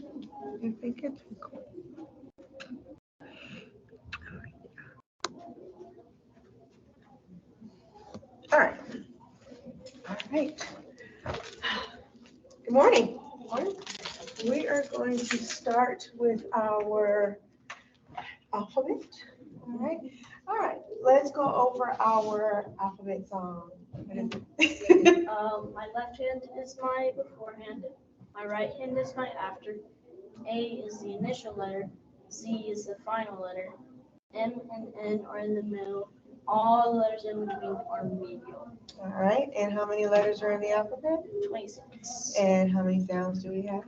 I think it's cool. All right. All right. Good morning. We are going to start with our alphabet. All right. All right. Let's go over our alphabet song. What is it? My left hand is my beforehand. My right hand is my after. A is the initial letter. Z is the final letter. M and N are in the middle. All the letters in between are medial. All right. And how many letters are in the alphabet? 26. And how many sounds do we have?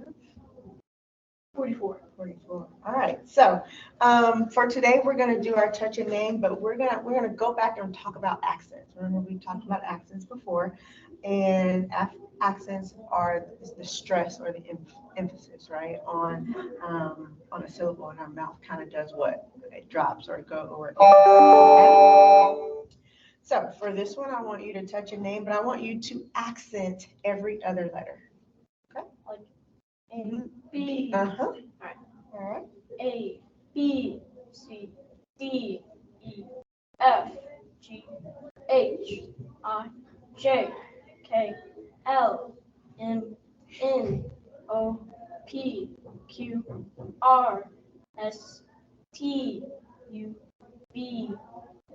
44. 44. All right. So for today, we're going to do our touch and name, but we're gonna go back and talk about accents. Remember, we talked about accents before, and accents are the stress or the emphasis, right, on a syllable, and our mouth kind of does what it drops or go or. Okay? So for this one, I want you to touch a name, but I want you to accent every other letter. Like A, B. Uh-huh. All right. All right. A, B, C, D, E, F, G, H, I, J, K, L, M, N, O, P, Q, R, S, T, U, V,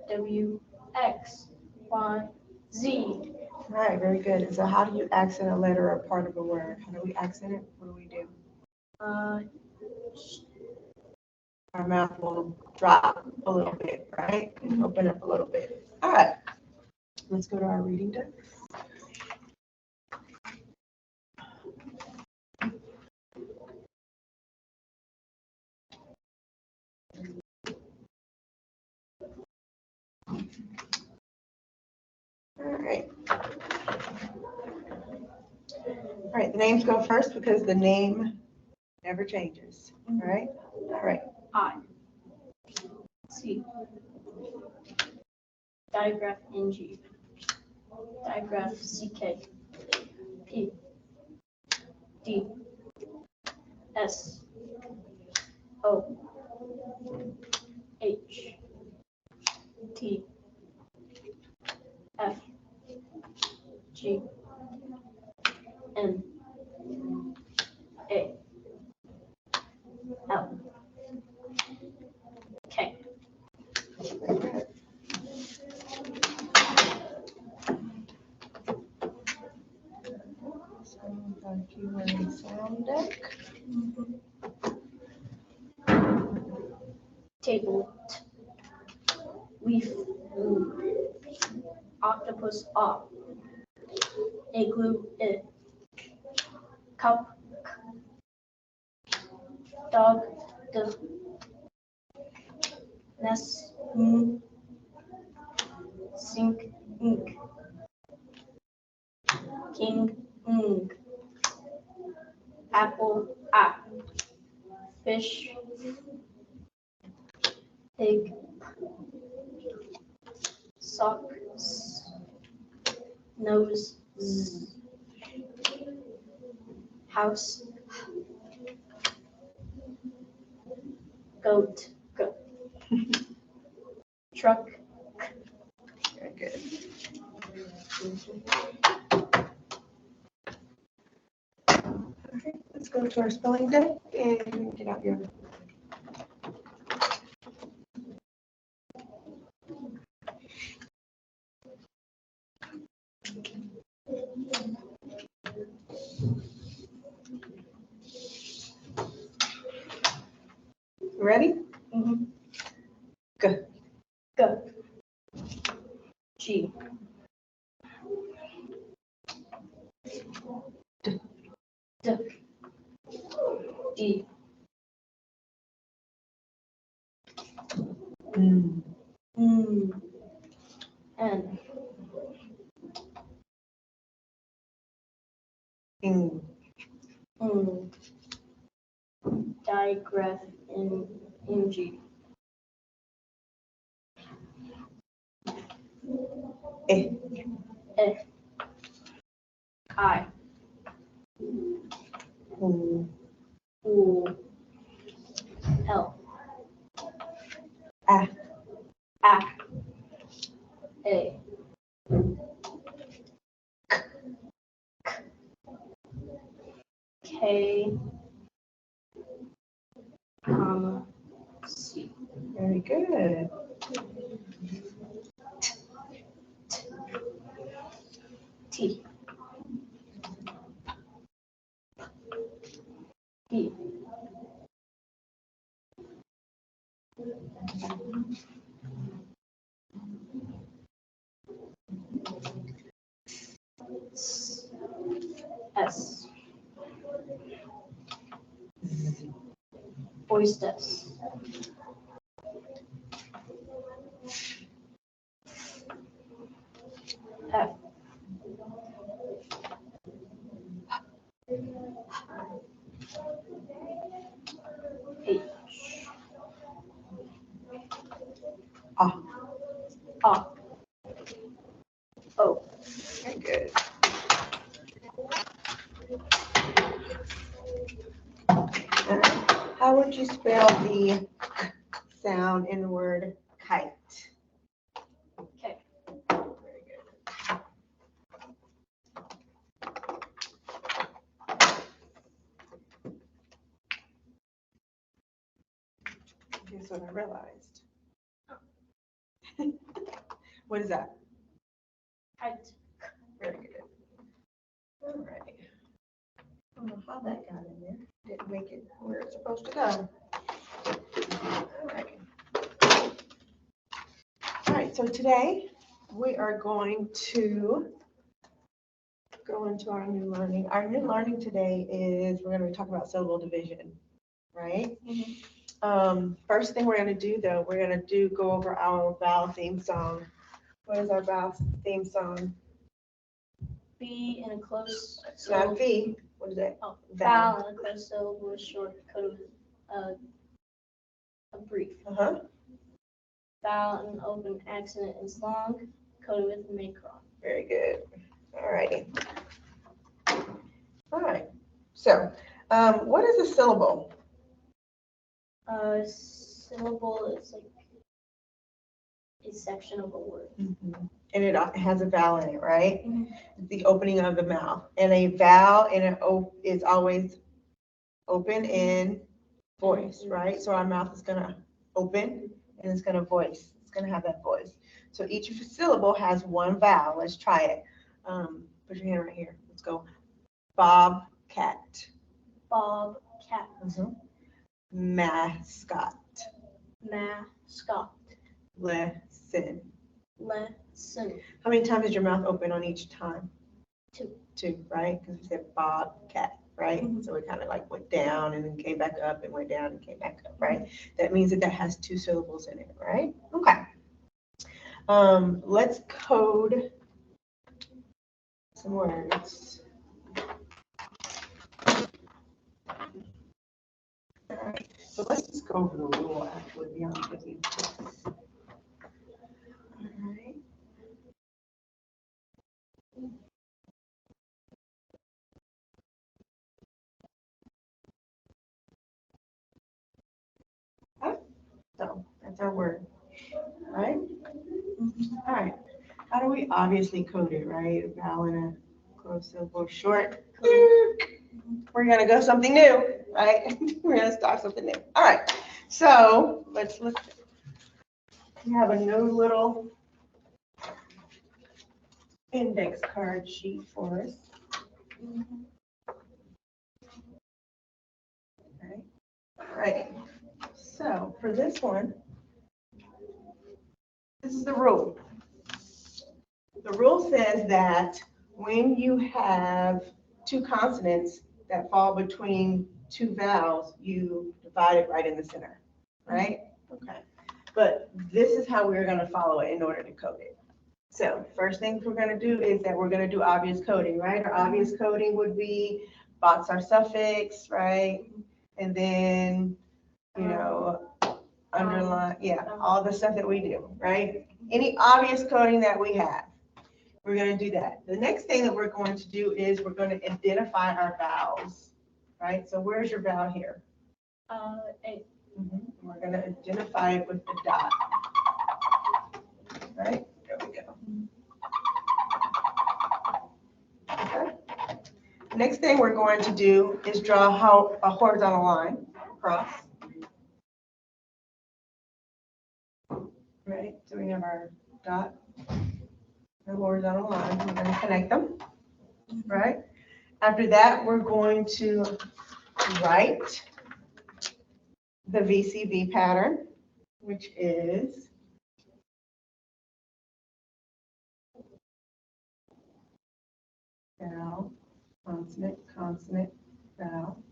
W, X, Y, Z. All right, very good. And so how do you accent a letter or part of a word? How do we accent it? What do we do? Our mouth will drop a little bit, right? And open up a little bit. All right, let's go to our reading deck. All right. All right, the names go first because the name never changes. All right. All right. I, C, digraph NG, digraph CK, P, D, S, O, H, T, F, G, N, A, L, K. So if you want a sound deck. Table, leaf, octopus, op, igloo, it, cup, dog, d, nest, sink, ink, king, apple, app, fish, pig, sock, nose, z, house, goat, go, truck. Very good. All right, let's go to our spelling deck and get out your. Ready? Go. Go. G. D. D. D. Mm. N. Ing. Digraph in G. E. E. I. U. U. T. P. S. Voiced S. F. H. Ah. Ah. O. Very good. How would you spell the sound in the word kite? Okay. Very good. Here's what I realized. What is that? Kite. Very good. All right. I don't know how that got in there. Didn't make it where it's supposed to go. All right. All right, so today we are going to go into our new learning. Our new learning today is we're going to be talking about syllable division, right? First thing we're going to do though, we're going to go over our vowel theme song. What is our vowel theme song? B in a close Not syllable. V. What is it? Oh, vowel in a close syllable is short, coded with a brief. Uh-huh. Vowel in an open accent is long, coded with a macron. Very good. All righty. All right. So, what is a syllable? Syllable is like a section of a word. And it has a vowel in it, right? Mhm. The opening of the mouth. And a vowel in an is always open in voice, right? So our mouth is going to open and it's going to voice. It's going to have that voice. So each syllable has one vowel. Let's try it. Put your hand right here. Let's go. Bob, cat. Bob, cat. Mascot. Mascot. Lesson. Lesson. How many times is your mouth open on each time? Two. Two, right? Because we said Bob, cat, right? So it kind of like went down and then came back up and went down and came back up, right? That means that has two syllables in it, right? Okay. Let's code some words. All right. So let's just go over the rule actually, be honest with you. All right. So that's our word, right? All right. How do we obviously code it, right? A vowel in a close syllable, short. We're gonna go something new, right? We're gonna start something new. All right. So let's look. We have a new little index card sheet for us. Okay. All right. So for this one, this is the rule. The rule says that when you have two consonants that fall between two vowels, you divide it right in the center, right? Okay. But this is how we're going to follow it in order to code it. So first thing we're going to do is that we're going to do obvious coding, right? Our obvious coding would be box our suffix, right? And then, you know, underline, yeah, all the stuff that we do, right? Any obvious coding that we have, we're going to do that. The next thing that we're going to do is we're going to identify our vowels, right? So where's your vowel here? A. We're going to identify it with the dot, right? There we go. Okay. Next thing we're going to do is draw a horizontal line across. Right, so we have our dot, the horizontal line. We're going to connect them. right? After that, we're going to write the VCV pattern, which is vowel, consonant, consonant, vowel,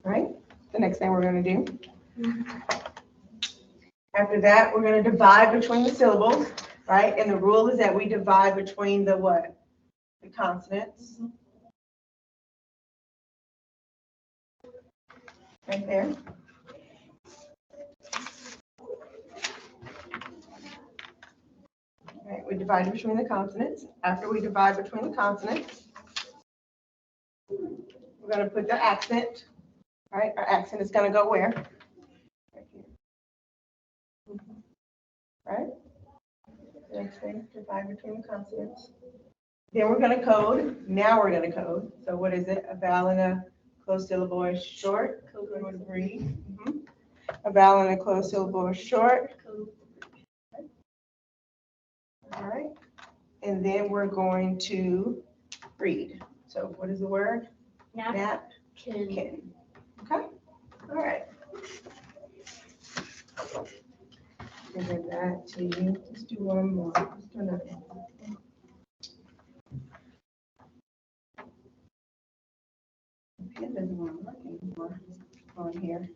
right? The next thing we're going to do. After that, we're going to divide between the syllables, right? And the rule is that we divide between the what? The consonants. Right there. Right, we divide between the consonants. After we divide between the consonants, we're going to put the accent, right? Our accent is going to go where? Right here. Right? Next thing, divide between the consonants. Then we're going to code. Now we're going to code. So what is it? A vowel and a closed syllable is short. Code would read. A vowel and a closed syllable is short. All right. And then we're going to read. So what is the word? Napkin. Okay. All right. Give that to you. Let's do one more. Let's do another one. The pen doesn't want to work anymore on here.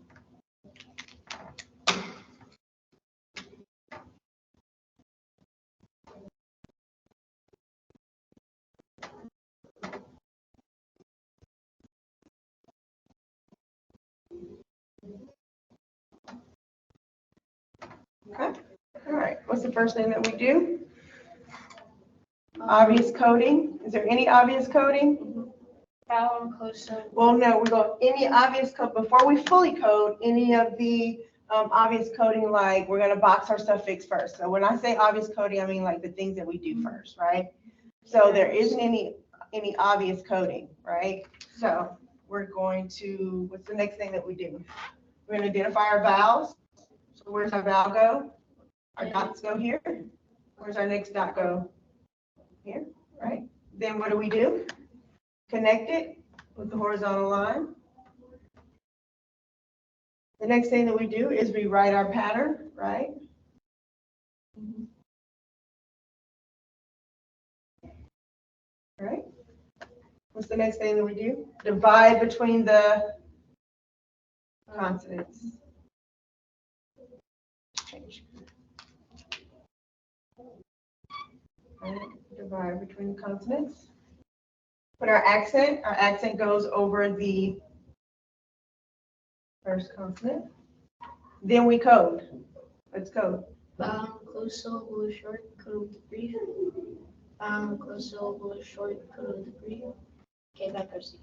Okay. All right. What's the first thing that we do? Obvious coding. Is there any obvious coding? Vowel and closed syllable. Well, no, we go any obvious code before we fully code any of the obvious coding, like we're going to box our suffix first. So when I say obvious coding, I mean like the things that we do first, right? So there isn't any obvious coding, right? So we're going to, what's the next thing that we do? We're going to identify our vowels. So where's our vowel go? Our dots go here. Where's our next dot go? Here, right? Then what do? Connect it with the horizontal line. The next thing that we do is we write our pattern, right? Right? What's the next thing that we do? Divide between the consonants. Change. Right? Divide between the consonants. But our accent goes over the first consonant. Then we code. Let's code. Vowel and closed syllable is short, code with brief. Vowel and closed syllable is short, code with brief. Okay, back to C.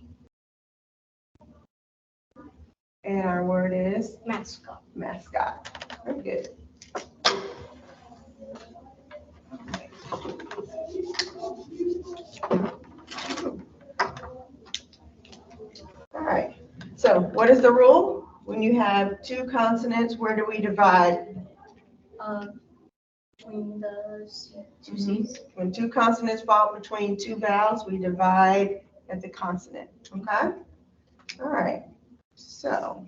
And our word is Mascot. mascot. Very good. All right. So what is the rule? When you have two consonants, where do we divide? Between the two C's. When two consonants fall between two vowels, we divide at the consonant. Okay? All right. So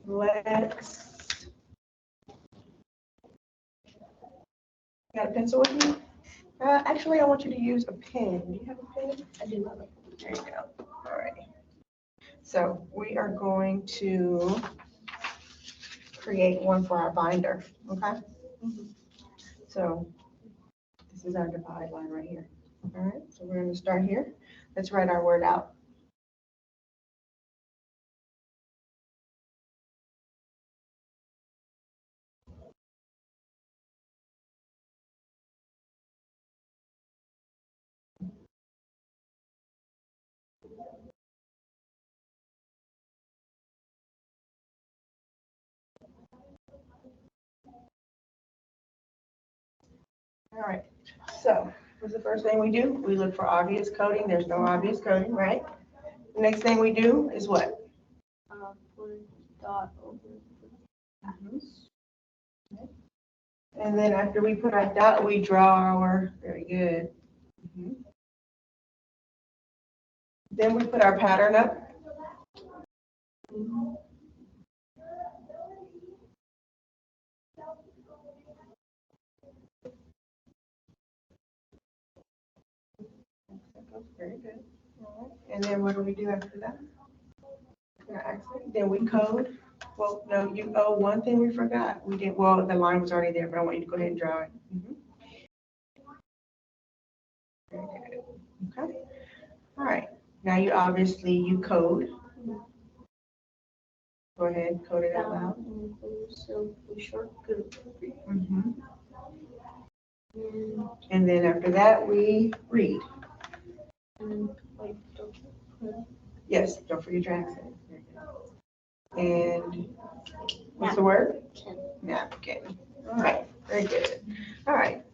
let's. Got a pencil with you? Actually, I want you to use a pen. Do you have a pen? I do love it. There you go. All right. So we are going to create one for our binder. Okay? So this is our divide line right here. All right. So we're going to start here. Let's write our word out. All right, so what's the first thing we do? We look for obvious coding. There's no obvious coding, right? The next thing we do is what? Put dot over. And then after we put our dot, we draw our, very good. Then we put our pattern up. Very good. All right. And then what do we do after that? Accent. Then we code. Well, no, one thing we forgot. We did, well, the line was already there, but I want you to go ahead and draw it. Very good. Okay. All right. Now you code. Go ahead, code it out loud. So we short group. And then after that, we read. And then like Yes, don't forget your accent. And what's the word? Napkin. All right, very good. All right.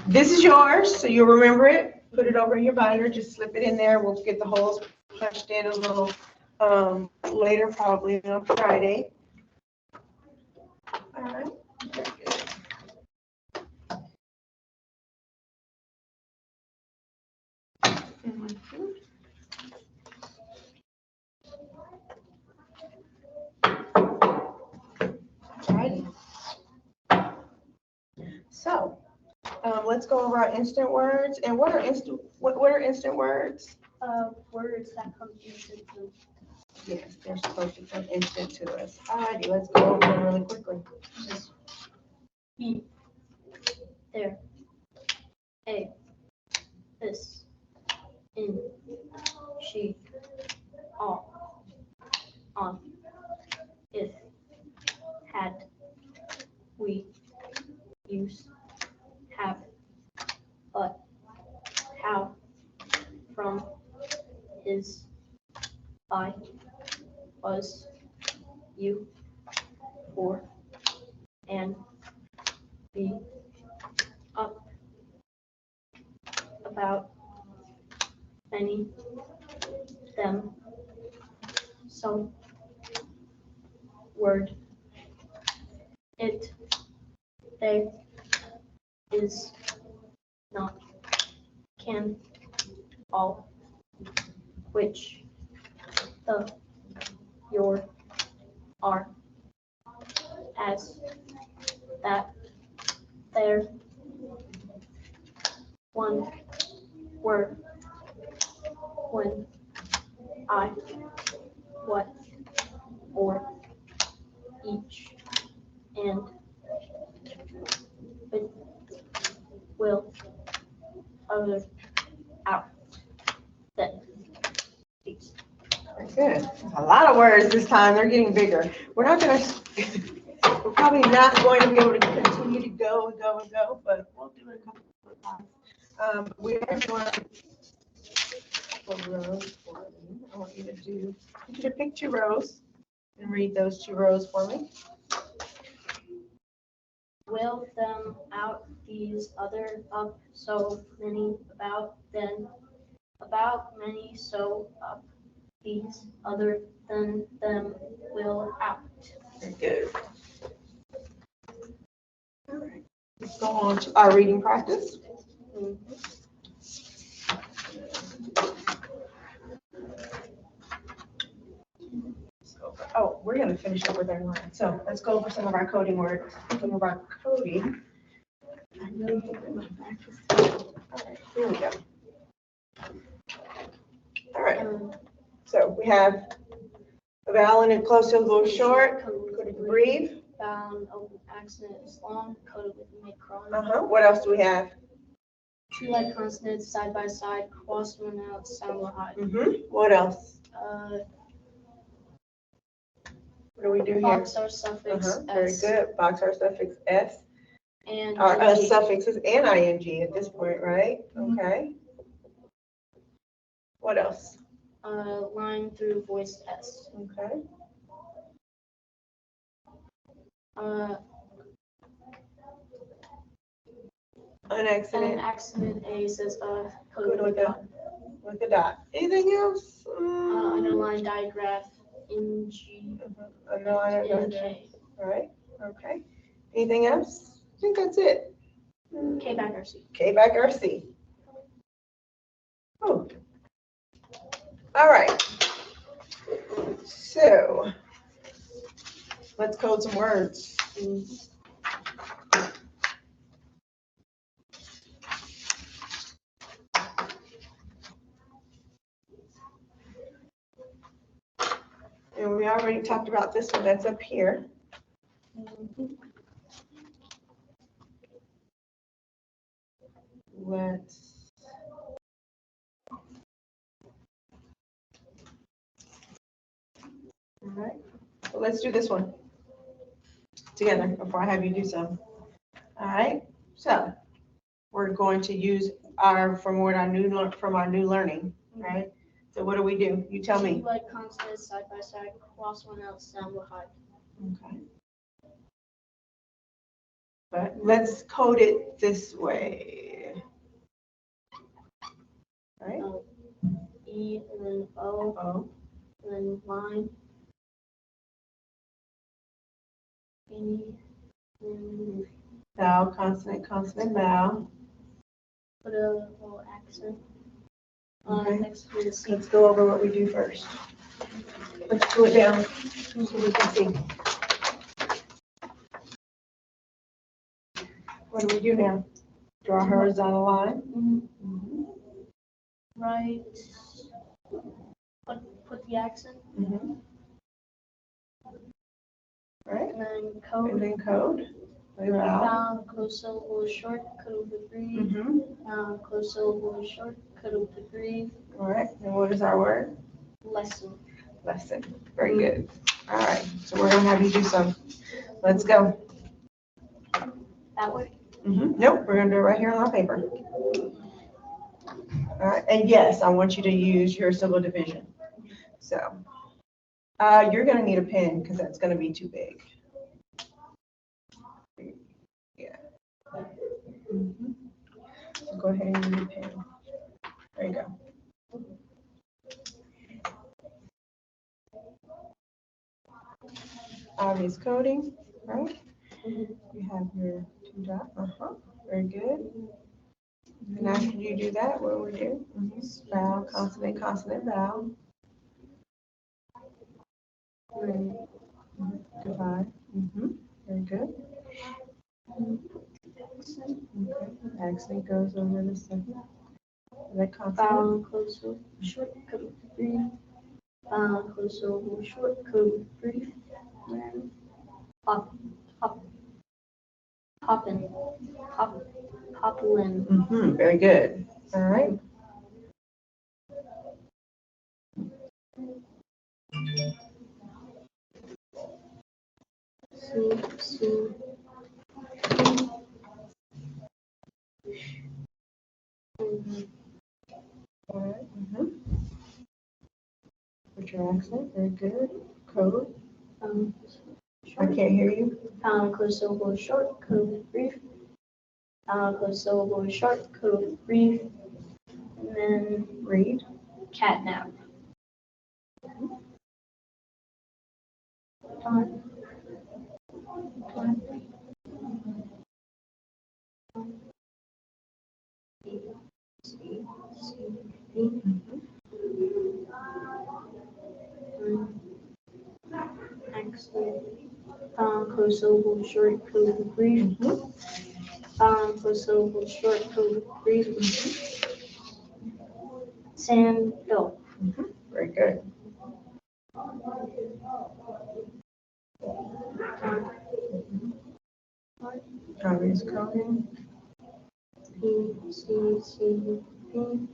This is yours, so you'll remember it. Put it over in your binder, just slip it in there. We'll get the holes punched in a little later, probably on Friday. All right, very good. Alrighty. So, let's go over our instant words. And what are instant words? Words that come instantly. Yes, they're supposed to come instant to us. Alrighty, let's go over them really quickly. Be, there, a, this, in, she, all, on, if, had, we, use, have, but, how, from, is, by, was, you, for, and, be, up, about, many, them, so, word, it, they, is, not, can, all, which, the, your, are, as, that, there, one, were, when, I, what, or, each, and, with, will, other, out, that, these. Very good. A lot of words this time. They're getting bigger. We're probably not going to be able to continue to go and go and go, but we'll do it a couple of times. We are doing a couple of rows for me. I want you to pick 2 rows and read those 2 rows for me. Will, them, out, these, other, up, so, many, about, then, about, many, so, up, these, other, than, them, will, out. Very good. All right. Let's go on to our reading practice. Oh, we're going to finish up with our line. So let's go over some of our coding words. Some of our coding. I really hope that my practice. All right, here we go. All right. So we have a vowel and a close syllable short. Coded with brief. Vowel and open accent is long, coded with micron. What else do we have? 2 like consonants side by side, cross one out, sound one high. What else? What do we do here? Box or suffix S. Very good. Box or suffix S. And our suffixes and ing at this point, right? Okay. What else? Line through voiced S. Okay. Unaccented A says coded with a dot. Anything else? Underline digraph in G and K. All right. Okay. Anything else? I think that's it. K back RC. K back RC. Oh. All right. So let's code some words. And we already talked about this one that's up here. Let's. All right. So let's do this one together before I have you do some. All right. So we're going to use from our new learning, right? So what do? You tell me. Like consonants side by side, cross one out, sound behind. Okay. But let's code it this way. Right? E and then O, and then line. E, and Vowel, consonant, consonant, vowel. put a little accent Okay. next to the C. Let's go over what we do first. Let's do it down so we can see. What do we do now? Draw a horizontal line. Mm-hmm. Right. Put the accent. Mm-hmm. Right. And then code. And then code. Vowel, close syllable short, cut over breathe. Mm-hmm. Close syllable short, cut over breathe. All right. And what is our word? Lesson. Lesson. Very good. All right. So we're gonna have you do some. Let's go. That way. Nope. We're gonna do it right here on our paper. All right. And yes, I want you to use your syllable division. So you're gonna need a pen because that's gonna be too big. Yeah. So go ahead and use your pen. There you go. Obvious coding, right? You have your two dots. Very good. And after you do that, what would you do? Vowel, consonant, consonant, vowel. Divide. Very good. Okay. Accent goes over the second. That consonant. Vowel, close syllable short, cut over breathe. Vowel, close syllable short, cut over breathe. And pop, pop, poppin', poppin'. Very good. All right. See. All right. Put your accent. Very good. Code. I can't hear you. Close syllable short, cut over brief. Close syllable short, cut over brief. And then Read. catnap. Time. Excellent. Close syllable short, cut over brief. Close syllable short, cut over brief. Sand hill. Very good. Obvious coding. P, C, P.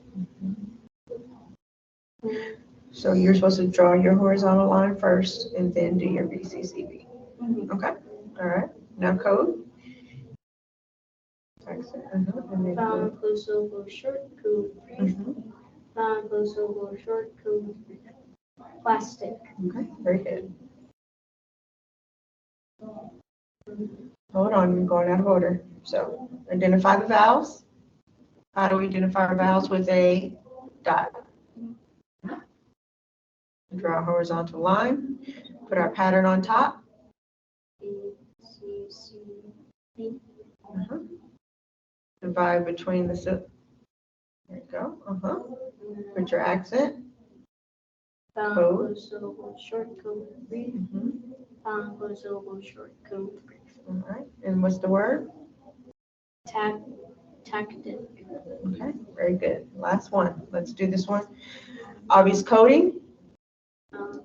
So you're supposed to draw your horizontal line first and then do your BCCB. Okay. All right. Now code. Accent. And then code. Close syllable short, cut over brief. Close syllable short, cut over brief. Plastic. Okay. Very good. Hold on, you're going out of order. So identify the vowels. How do we identify our vowels? With a dot. Draw a horizontal line. Put our pattern on top. B, C, B. Divide between the. There you go. Put your accent. Vowel, Code. closed syllable, short code, brief. Vowel, closed syllable, short code, brief. All right. And what's the word? Tactic. Okay. Very good. Last one. Let's do this one. Obvious coding. Um,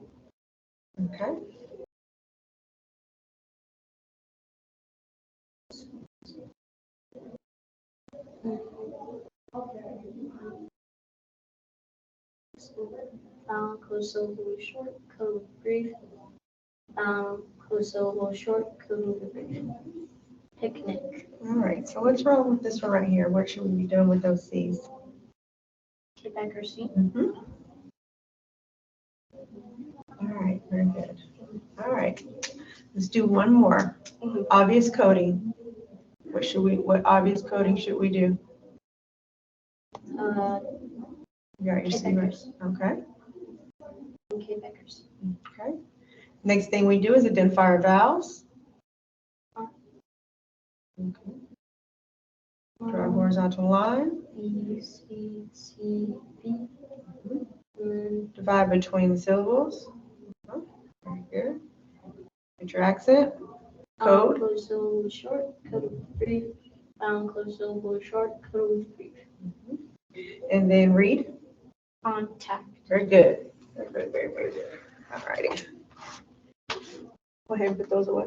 Okay. Vowel, closed syllable, short code, brief. Vowel, closed syllable, short code, brief. Picnic. All right. So what's wrong with this one right here? What should we be doing with those C's? Accuracy. All right. Very good. All right. Let's do one more. Obvious coding. What obvious coding should we do? You got your C right. Okay. Accuracy. Okay. Next thing we do is identify our vowels. Okay. Draw a horizontal line. B, C, C, B. And Divide between the syllables. Very good. Get your accent. Code. closed syllable, short code, brief. Vowel, closed syllable, short code, brief. And then read. Contact. Very good. Very good. Very, very good. All righty. Go ahead and put those away.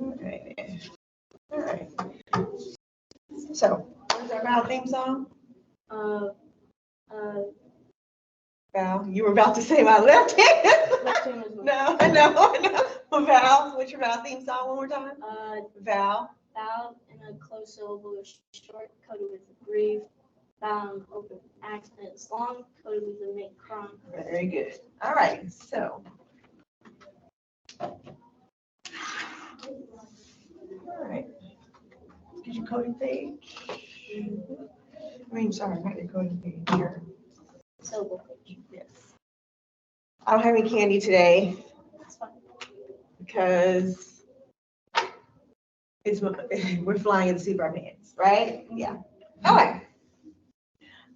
Okay. All right. So, what is our vowel theme song? Uh, Val, you were about to say my left hand. left hand is No. Val, what's your Val theme song one more time? Val. Vowel in a closed syllable, short coded with a brief. Vowel open accent, long coded with a mid-cron. Very good. All right. So. All right. Get your coding page. Sorry, not your coding page here. Syllable. Yes. I don't have any candy today That's fine. because we're flying in the seat of our pants, right? Yeah. All right.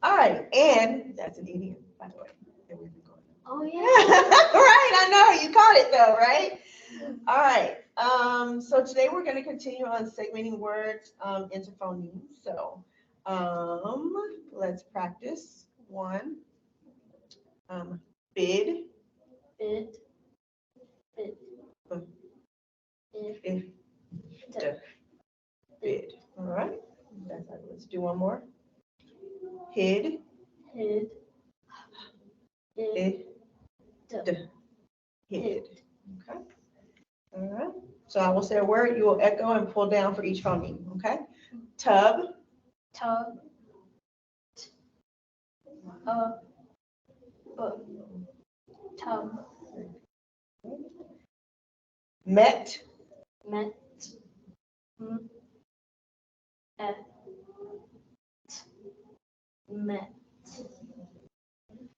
All right. And that's an idiom, by the way. That we've been going. Oh, yeah. Right. I know. You caught it though, right? All right. So today we're going to continue on segmenting words into phonemes. So let's practice one. Bid. Bid. Bid. Bid. Bid. All right. Let's do one more. Hid. Hid. Hid. Hid. Okay. All right. So I will say a word. You will echo and pull down for each phoneme. Okay. Tub. Tub. Tub. Met. Met. Met.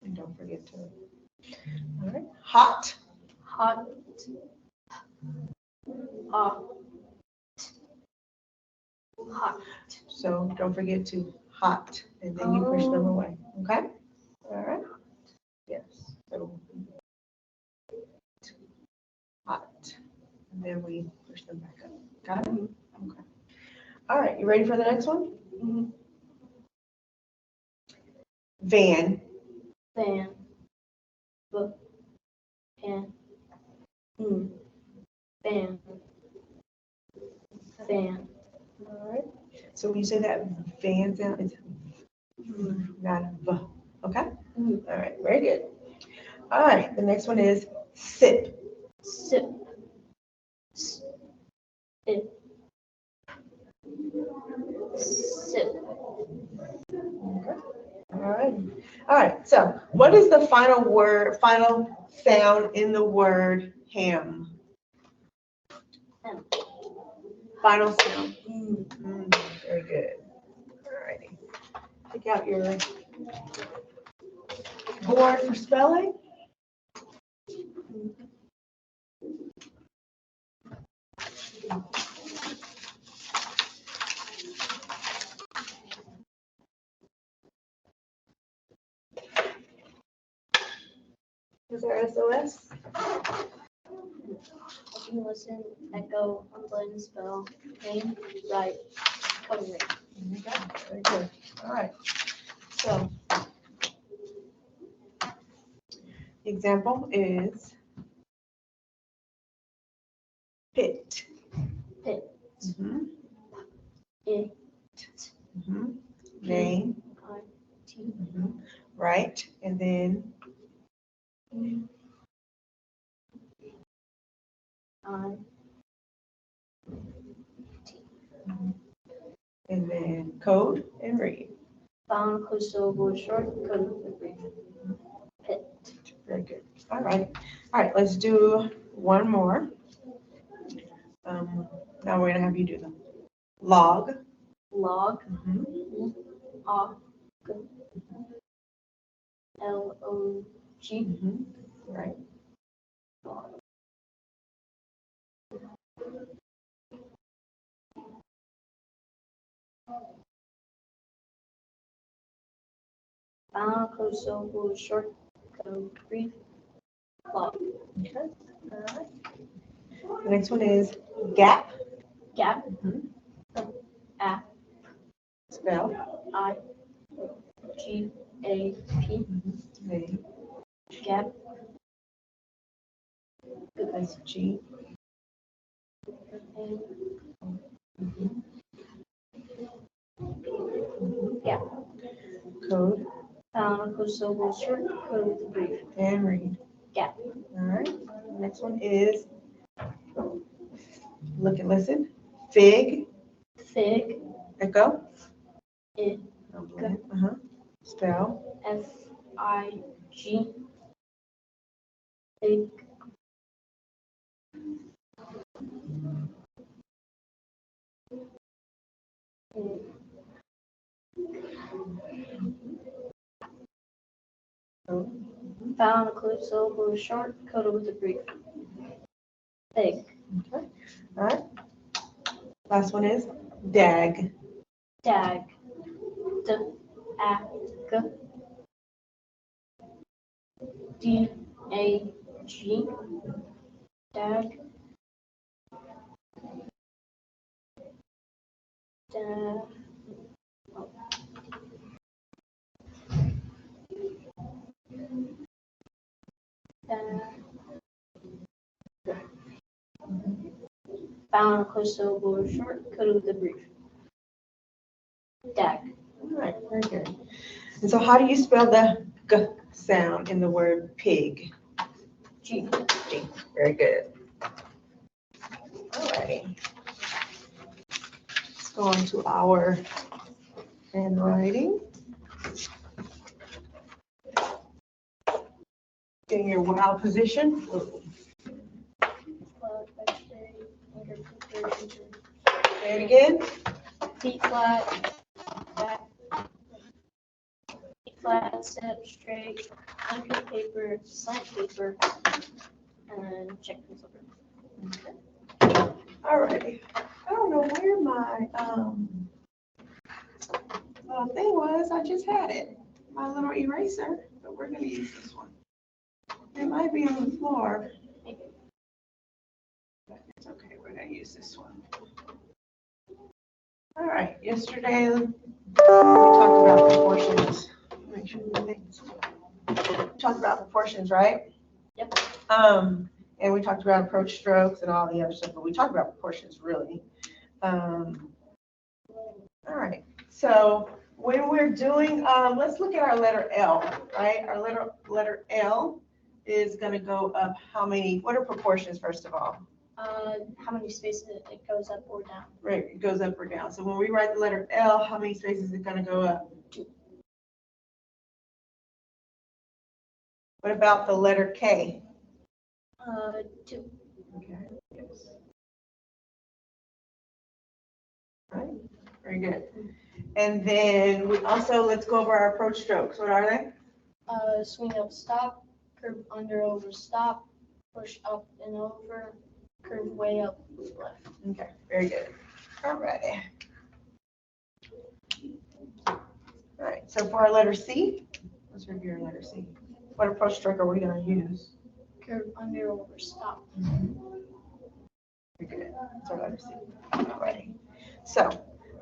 And don't forget to. All right. Hot. Hot. Hot. So don't forget to hot, and then you push them away. Okay. All right. Yes. So hot, and then we push them back up. Got it? Okay. All right. You ready for the next one? Van. Van. Van. Van. Van. All right. So when you say that van sound, it's not v. Okay. All right. Very good. All right. The next one is sip. Sip. Sip. Sip. Okay. All right. All right. So what is the final sound in the word ham? M. Final sound. Very good. All righty. Take out your board for spelling. What's our SOS? Looking, listen, echo, unblend, spell, name, write, code ring. There you go. Very good. All right. So, the example is pit. Pit. Mhm. It. Mhm. Name. T. Mhm. Right. And then I. and then code and read. Found, close syllable, short, code with a brief. Pit. Very good. All right. All right. Let's do one more. Now we're gonna have you do the log. Log. Mhm. Log. LOG. Mhm. Right. Found, close syllable, short, code, brief. Log. Okay. All right. The next one is gap. Gap. Mhm. A. Spell. I. G. A. P. Name. Gap. That's G. A. Mhm. Gap. Code Found, close syllable, short, code with a brief. and read. Gap. All right. The next one is look and listen. Fig. Fig. Echo. It. Uh-huh. Spell. F-I-G. Fig. Code. Found, close syllable, short, coded with a brief. Fig. Okay. All right. Last one is dag. Dag. D-A-G. D-A-G. Dag. Dag. Found, close syllable, short, coded with a brief. Dag. All right. Very good. And so how do you spell the g sound in the word pig? G. G. Very good. All righty. Let's go on to our handwriting. In your wow position. Say it again. Feet flat, back, feet flat, sit up straight, under paper, slant paper, and check this over. All righty. I don't know where my thing was. I just had it. My little eraser, but we're gonna use this one. It might be on the floor. But it's okay. We're gonna use this one. All right. Yesterday we talked about proportions. Make sure the things. Talked about proportions, right? Yep. And we talked about approach strokes and all the other stuff, but we talked about proportions really. All right. So when we're doing, let's look at our letter L, right? Our letter L is going to go up how many? What are proportions first of all? How many spaces it goes up or down? Right, it goes up or down. So when we write the letter L, how many spaces is it going to go up? 2. What about the letter K? 2. Okay. Yes. Right. Very good. And then we also, let's go over our approach strokes. What are they? Swing up, stop, curve under, over, stop, push up and over, curve way up, left. Okay, very good. All righty. All right, so for our letter C, let's review our letter C. What approach stroke are we gonna use? Curve under over stop. Very good. So let's see. Alrighty. So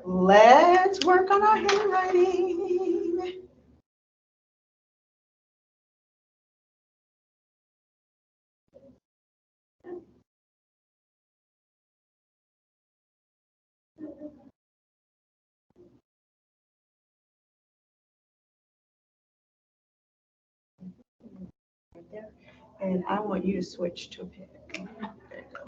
let's work on our handwriting. Right there. And I want you to switch to a pen. There you go.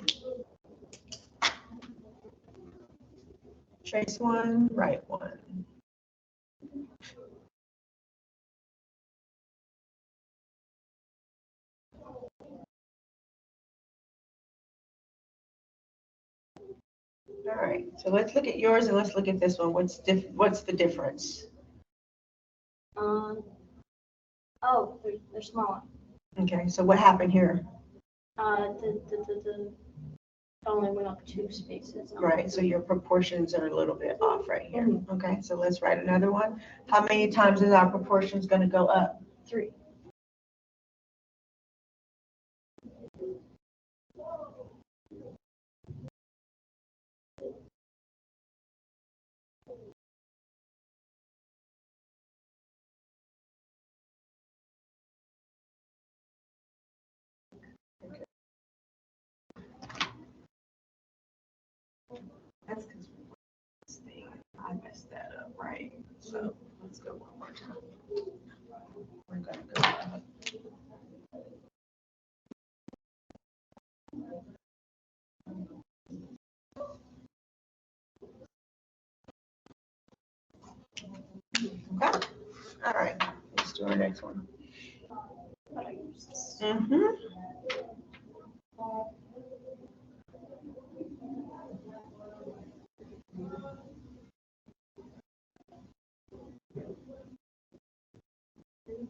Trace one, write one. All right, so let's look at yours and let's look at this one. What's the difference? Oh, they're smaller. Okay, so what happened here? The only went up 2 spaces. Right, so your proportions are a little bit off right here. Okay, so let's write another one. How many times is our proportions gonna go up? 3. That's because I messed that up, right? So let's go one more time. We're gonna go up. Okay, all right, let's do our next one. Mm-hmm.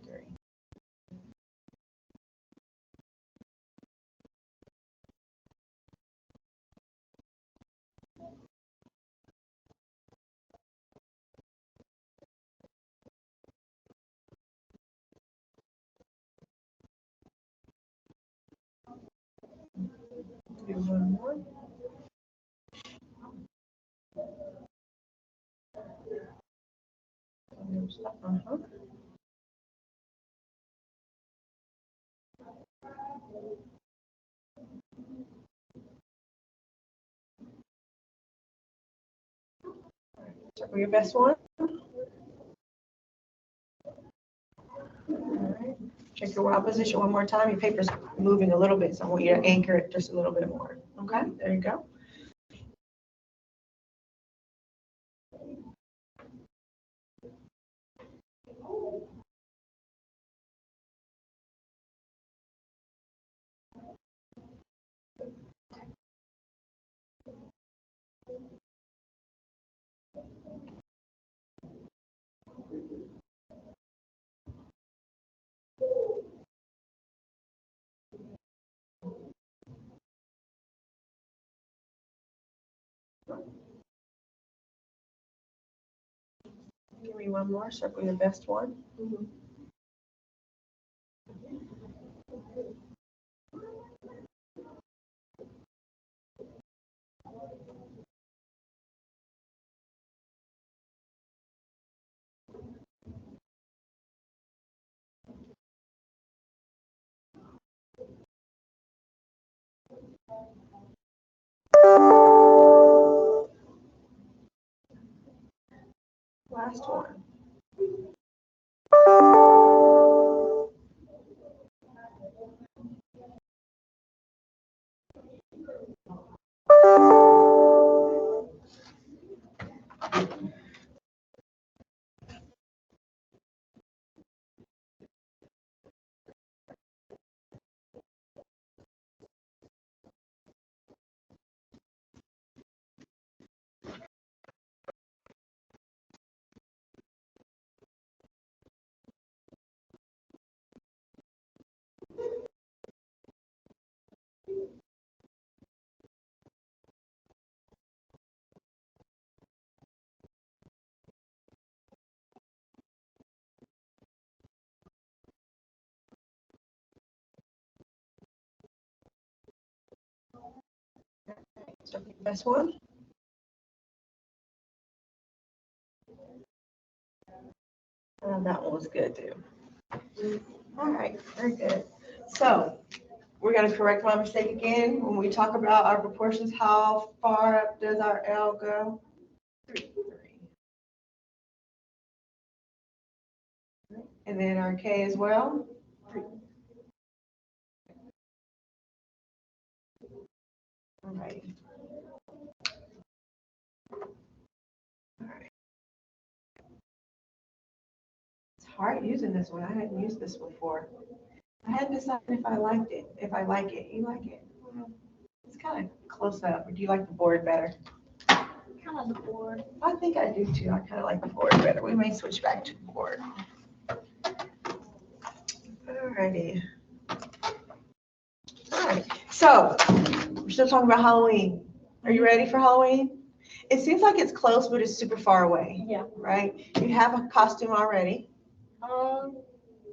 Three. Do one more. Uh-huh. Circle your best one. All right. Check your wild position one more time. Your paper's moving a little bit, so I want you to anchor it just a little bit more. Okay, there you go. Give me one more. Circle your best one. Last one. start with the best one. That one was good too. All right, very good. So we're going to correct my mistake again. When we talk about our proportions, how far up does our L go? 3. And then our K as well? 3. All right. All right. It's hard using this one. I hadn't used this before. I hadn't decided if I liked it. If I like it, you like it? It's kind of close up. Or do you like the board better? Kind of the board. I think I do too. I kind of like the board better. We may switch back to the board. Alrighty. All right. So we're still talking about Halloween. Are you ready for Halloween? It seems like it's close, but it's super far away. Yeah. Right? You have a costume already.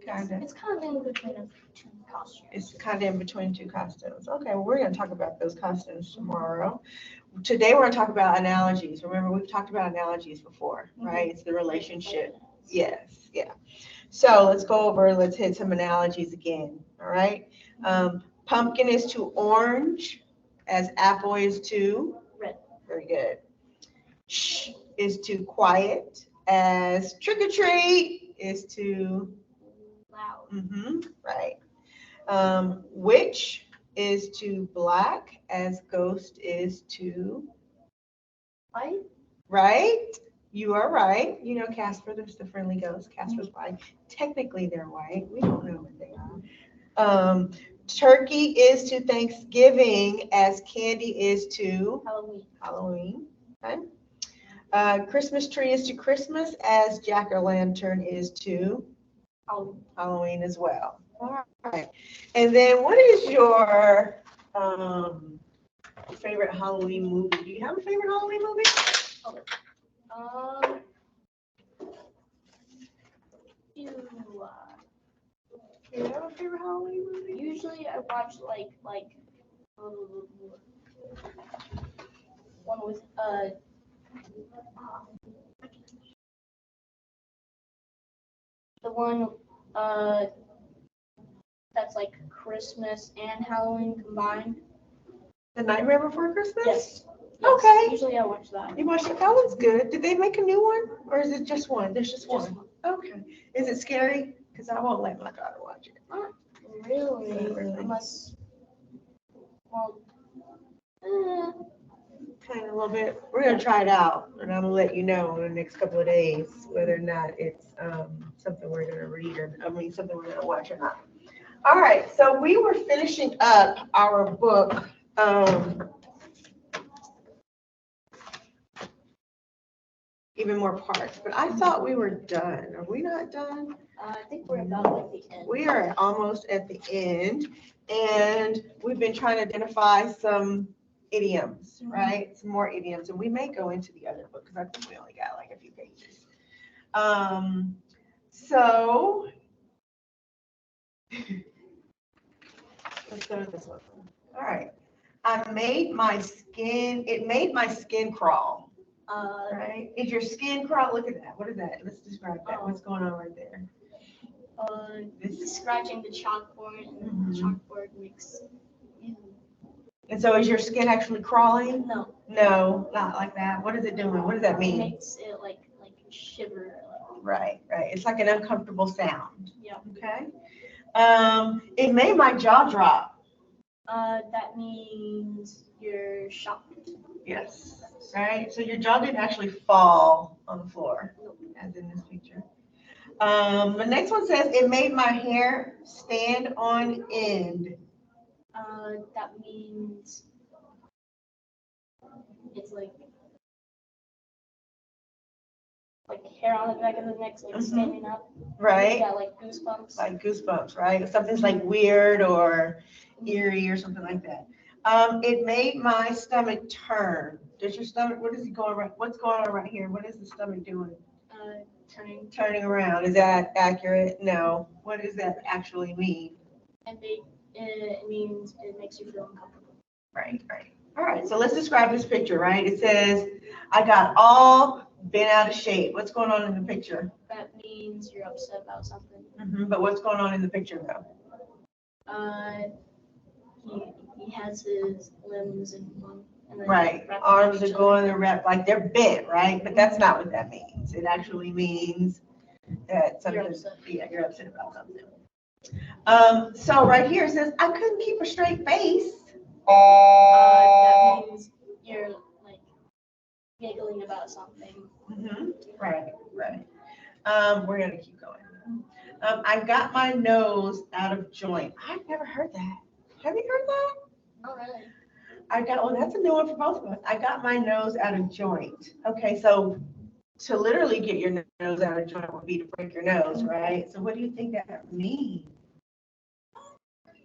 It's kind of in between of 2 costumes. It's kind of in between 2 costumes. Okay, well, we're going to talk about those costumes tomorrow. Today, we're going to talk about analogies. Remember, we've talked about analogies before, right? It's the relationship. Yes, yeah. So let's go over, let's hit some analogies again, all right? Pumpkin is to orange, as apple is to? Red. Very good. Shh is to quiet, as trick or treat is to? Loud. Right. Witch is to black, as ghost is to? White. Right? You are right. You know Casper, there's the friendly ghost. Casper's white. Technically, they're white. We don't know what they are. Turkey is to Thanksgiving, as candy is to? Halloween. Okay. Christmas tree is to Christmas, as jack-o'-lantern is to? Halloween as well. All right. And then what is your favorite Halloween movie? Do you have a favorite Halloween movie? Do you have a favorite Halloween movie? Usually I watch like one with the one that's like Christmas and Halloween combined. The Nightmare Before Christmas? Yes. Okay. Usually I watch that. You watched it? That one's good. Did they make a new one? Or is it just one? There's just one. Just one. Okay. Is it scary? Because I won't let my daughter watch it. Not really. Not really. Unless, well, Kind of a little bit. We're going to try it out. And I'm going to let you know in the next couple of days whether or not it's something we're going to read or, something we're going to watch or not. All right. So we were finishing up our book. Even more parts, but I thought we were done. Are we not done? I think we're about at the end. We are almost at the end, and we've been trying to identify some idioms, right? Some more idioms, and we may go into the other book because I think we only got like a few pages. So let's go to this one. All right. It made my skin crawl. Right? Is your skin crawl? Look at that. What is that? Let's describe that. What's going on right there? Scratching the chalkboard, and the chalkboard makes. And so is your skin actually crawling? No. No, not like that. What is it doing? What does that mean? It makes it like shiver. Right. It's like an uncomfortable sound. Yeah. Okay. It made my jaw drop. That means you're shocked. Yes. Right. So your jaw didn't actually fall on the floor, as in this picture. The next one says it made my hair stand on end. That means it's like hair on the back of the neck, like standing up. Right. Yeah, like goosebumps. Like goosebumps, right? Something's like weird or eerie or something like that. It made my stomach turn. Does your stomach? What is it going around? What's going on right here? What is the stomach doing? Turning around. Is that accurate? No. What does that actually mean? It means it makes you feel uncomfortable. Right. All right, so let's describe this picture, right? It says, I got all bent out of shape. What's going on in the picture? That means you're upset about something. But what's going on in the picture though? He has his limbs and then Right, wrapped arms around are each going the rep, like they're bent, right? But that's not what that means. It actually means that You're something, upset. yeah, you're upset about something. So right here it says, I couldn't keep a straight face. That means you're like giggling about something. Right, right. We're gonna keep going. I got my nose out of joint. I've never heard that. Have you heard that? Not really. Well, that's a new one for both of us. I got my nose out of joint. Okay, so to literally get your nose out of joint would be to break your nose, right? So what do you think that means?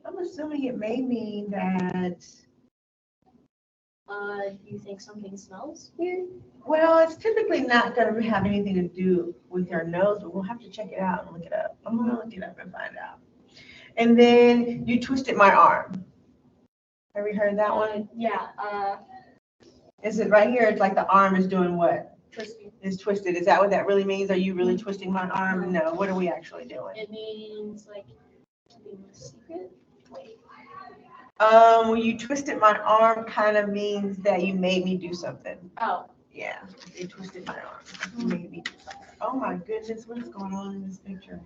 I'm assuming it may mean that, You think something smells weird? well, it's typically not going to have anything to do with your nose, but we'll have to check it out and look it up. I'm going to look it up and find out. And then you twisted my arm. Have you heard that one? Yeah. Is it right here? It's like the arm is doing what? Twisting. Is twisted. Is that what that really means? Are you really twisting my arm? No. What are we actually doing? It means like keeping a secret. When you twisted my arm kind of means that you made me do something. Oh. Yeah, you twisted my arm. You made me do something. Oh my goodness, what is going on in this picture?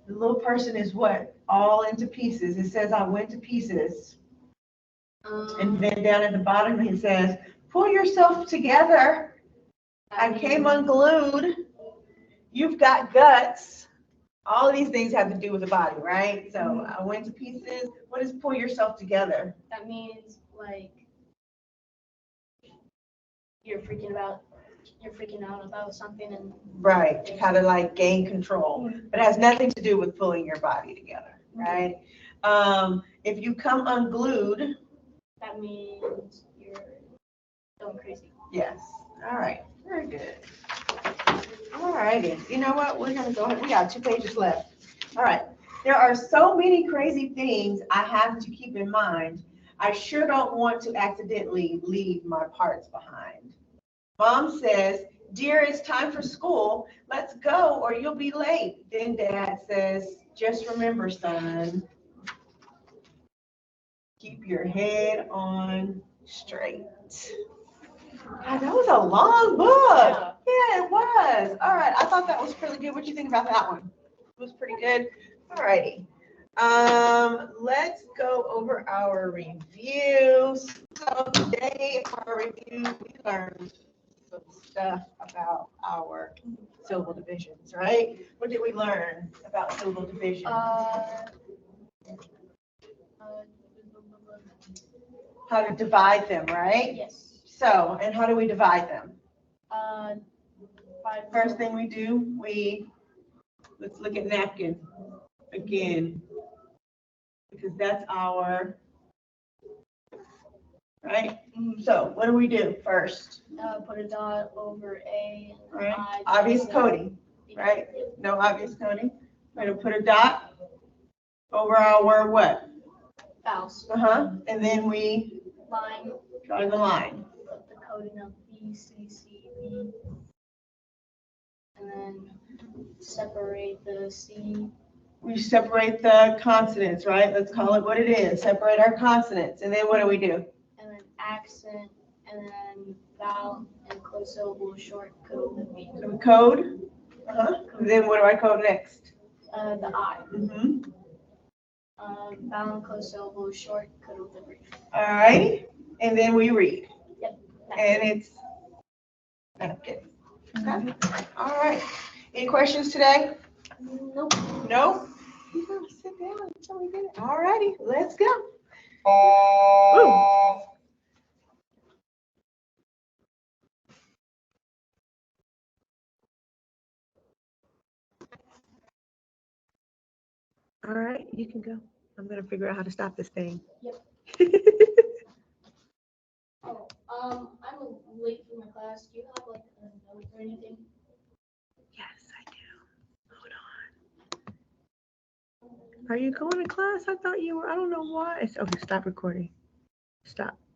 The little person is what? All into pieces. It says I went to pieces. And then down at the bottom it says, pull yourself together. I came unglued. You've got guts. All of these things have to do with the body, right? So I went to pieces. What does pull yourself together? That means like you're freaking out about something and right, to kind of like gain control. But it has nothing to do with pulling your body together, right? If you come unglued, that means you're going crazy. Yes. All right. Very good. All righty. You know what? We're going to go ahead. We got 2 pages left. All right. There are so many crazy things I have to keep in mind. I sure don't want to accidentally leave my parts behind. Mom says, dear, it's time for school. Let's go or you'll be late. Then Dad says, just remember, son, keep your head on straight. God, that was a long book. Yeah, it was. All right. I thought that was pretty good. What do you think about that one? It was pretty good. All righty. Let's go over our reviews. So today, our review, we learned some stuff about our syllable divisions, right? What did we learn about syllable division? How to divide them, right? Yes. So, and how do we divide them? First thing we do, let's look at napkin again, because that's our, right? So what do we do first? Put a dot over A. Right. Obvious coding, right? No obvious coding. We're going to put a dot over our what? Vowels. And then we Line. draw the line. Put the coding of B, C, C, B. And then separate the C. We separate the consonants, right? Let's call it what it is. Separate our consonants. And then what do we do? And then accent, and then vowel, and close syllable, short code the B. So we code. And then what do I code next? The I. Mm-hmm. Vowel and close syllable, short code with the brief. All right. And then we read. Yep. And it's napkin. Okay. All right. Any questions today? Nope. No? You gotta sit down until we get it. All righty. Let's go. Woo. All right, you can go. I'm gonna figure out how to stop this thing. Yep. I'm late for my class. Do you have like a note or anything? Yes, I do. Hold on. Are you going to class? I thought you were. I don't know why. Okay, stop recording. Stop.